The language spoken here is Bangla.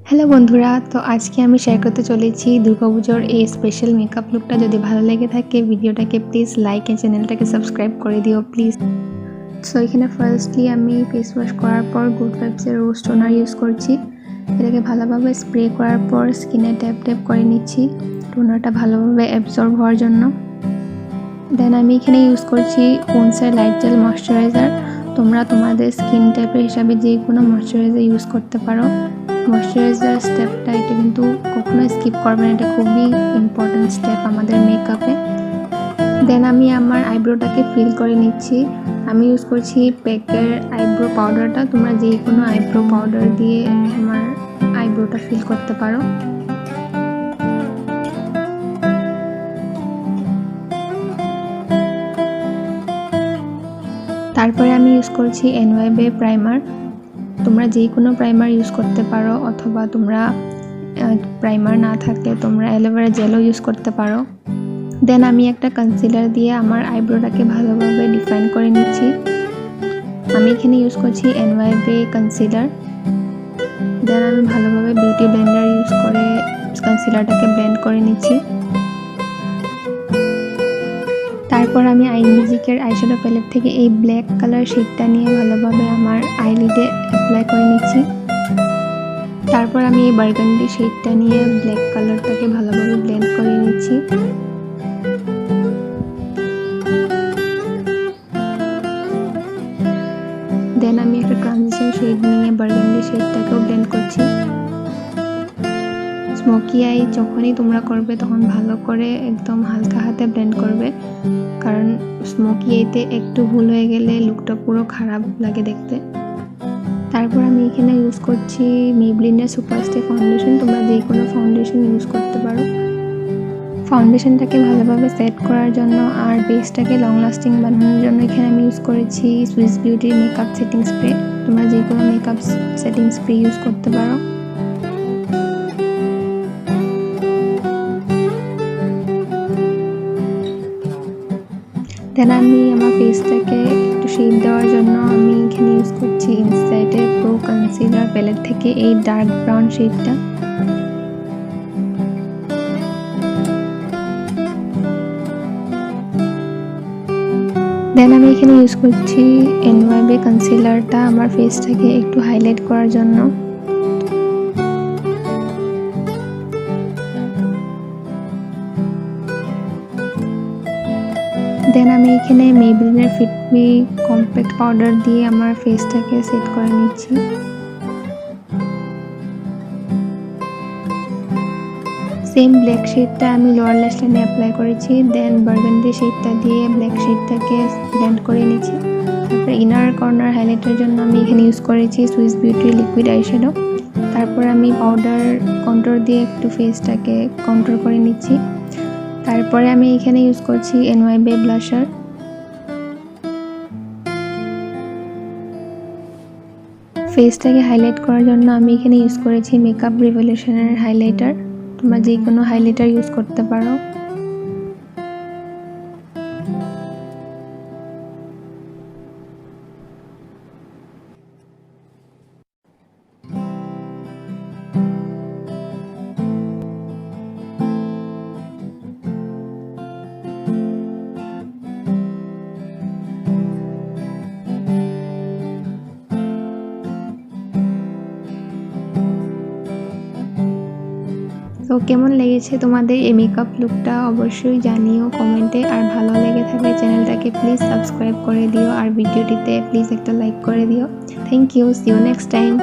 হ্যালো বন্ধুরা, তো আজকে আমি শেয়ার করতে চলেছি দুর্গা পুজোর এই স্পেশাল মেকআপ লুকটা। যদি ভালো লেগে থাকে ভিডিওটাকে প্লিজ লাইক এন্ড চ্যানেলটাকে সাবস্ক্রাইব করে দিও প্লিজ। সো এখানে ফার্স্টলি আমি ফেস ওয়াশ করার পর গুড ভাইবসের রোজ টোনার ইউজ করছি। এটাকে ভালোভাবে স্প্রে করার পর স্কিনে ট্যাপ ট্যাপ করে নিচ্ছি টোনারটা ভালোভাবে অ্যাবজর্ব হওয়ার জন্য। দেন আমি এখানে ইউজ করছি পন্সের লাইট জেল ময়শ্চারাইজার। তোমরা তোমাদের স্কিন টাইপের হিসাবে যে কোনো ময়শ্চারাইজার ইউজ করতে পারো। ময়শ্চারাইজার স্টেপটা এটা কিন্তু কখনো স্কিপ করবে না, এটা খুবই ইম্পর্টেন্ট স্টেপ আমাদের মেকআপে। দেন আমি আমার আইব্রোটাকে ফিল করে নিচ্ছি। আমি ইউজ করছি প্যাকের আইব্রো পাউডারটা। তোমরা যে কোনো আইব্রো পাউডার দিয়ে আমার আইব্রোটা ফিল করতে পারো। তারপরে আমি ইউজ করছি এনওয়াইবে প্রাইমার। তোমরা যে কোনো প্রাইমার ইউজ করতে পারো, অথবা তোমরা প্রাইমার না থাকলে তোমরা অ্যালোভেরা জেলও ইউজ করতে পারো। দেন আমি একটা কনসিলার দিয়ে আমার আইব্রোটাকে ভালোভাবে ডিফাইন করে নিচ্ছি। আমি এখানে ইউজ করছি এনওয়াইবে কনসিলার। দেন আমি ভালোভাবে বিউটি ব্লেন্ডার ইউজ করে কনসিলারটাকে ব্লেন্ড করে নিচ্ছি। তারপর আমি আইম্যাজিকের আইশ্যাডো প্যালেট থেকে এই ব্ল্যাক কালার শেডটা নিয়ে ভালোভাবে আমার আইলিডে অ্যাপ্লাই করে নিচ্ছি। তারপর আমি এই বার্গান্ডি শেডটা নিয়ে ব্ল্যাক কালারটাকে ভালোভাবে ব্লেন্ড করে নিচ্ছি। দেন আমি একটা ট্রানজিশন শেড নিয়ে বার্গান্ডি শেডটাকেও ব্লেন্ড করছি। স্মোকি আই যখনই তোমরা করবে তখন ভালো করে একদম হালকা হাতে ব্লেন্ড করবে, কারণ স্মোকি আইতে একটু ভুল হয়ে গেলে লুকটা পুরো খারাপ লাগে দেখতে। তারপর আমি এখানে ইউজ করছি মেবলিনের সুপারস্টে ফাউন্ডেশন। তোমরা যে কোনো ফাউন্ডেশন ইউজ করতে পারো। ফাউন্ডেশনটাকে ভালোভাবে সেট করার জন্য আর বেসটাকে লং লাস্টিং বানানোর জন্য এখানে আমি ইউজ করেছি সুইস বিউটির মেকআপ সেটিং স্প্রে। তোমরা যে কোনো মেকআপ সেটিং স্প্রে ইউজ করতে পারো। দেন আমি আমার ফেসটাকে একটু শেড দেওয়ার জন্য আমি এখানে ইউজ করছি ইনসাইডের প্রো কনসিলার প্যালেট থেকে এই ডার্ক ব্রাউন শেডটা। দেন আমি এখানে ইউজ করছি এনওয়াইবে কনসিলারটা আমার ফেসটাকে একটু হাইলাইট করার জন্য। দেন আমি এখানে মেবলিনের ফিট মি কম্প্যাক্ট পাউডার দিয়ে আমার ফেসটাকে সেট করে নিচ্ছি। সেম ব্ল্যাক শেডটা আমি লোয়ার ল্যাশ লাইনে অ্যাপ্লাই করেছি। দেন বার্গান্ডি শেডটা দিয়ে ব্ল্যাক শেডটাকে ব্লেন্ড করে নিচ্ছি। তারপর ইনার কর্নার হাইলাইটের জন্য আমি এখানে ইউজ করেছি সুইস বিউটি লিকুইড আইশ্যাডো। তারপর আমি পাউডার কন্ট্রোর দিয়ে একটু ফেসটাকে কন্ট্রোল করে নিচ্ছি। তারপরে আমি এখানে ইউজ করছি এনওয়াইবে ব্লাশার। ফেসটাকে হাইলাইট করার জন্য আমি এখানে ইউজ করেছি মেকআপ রিভলিউশনের হাইলাইটার। তোমরা যে কোনো হাইলাইটার ইউজ করতে পারো। তো কেমন লেগেছে তোমাদের এই মেকআপ লুকটা অবশ্যই জানিও কমেন্টে। আর ভালো লেগে থাকলে চ্যানেলটাকে প্লিজ সাবস্ক্রাইব করে দিও আর ভিডিওটিতে প্লিজ একটা লাইক করে দিও। Thank you, see you next time.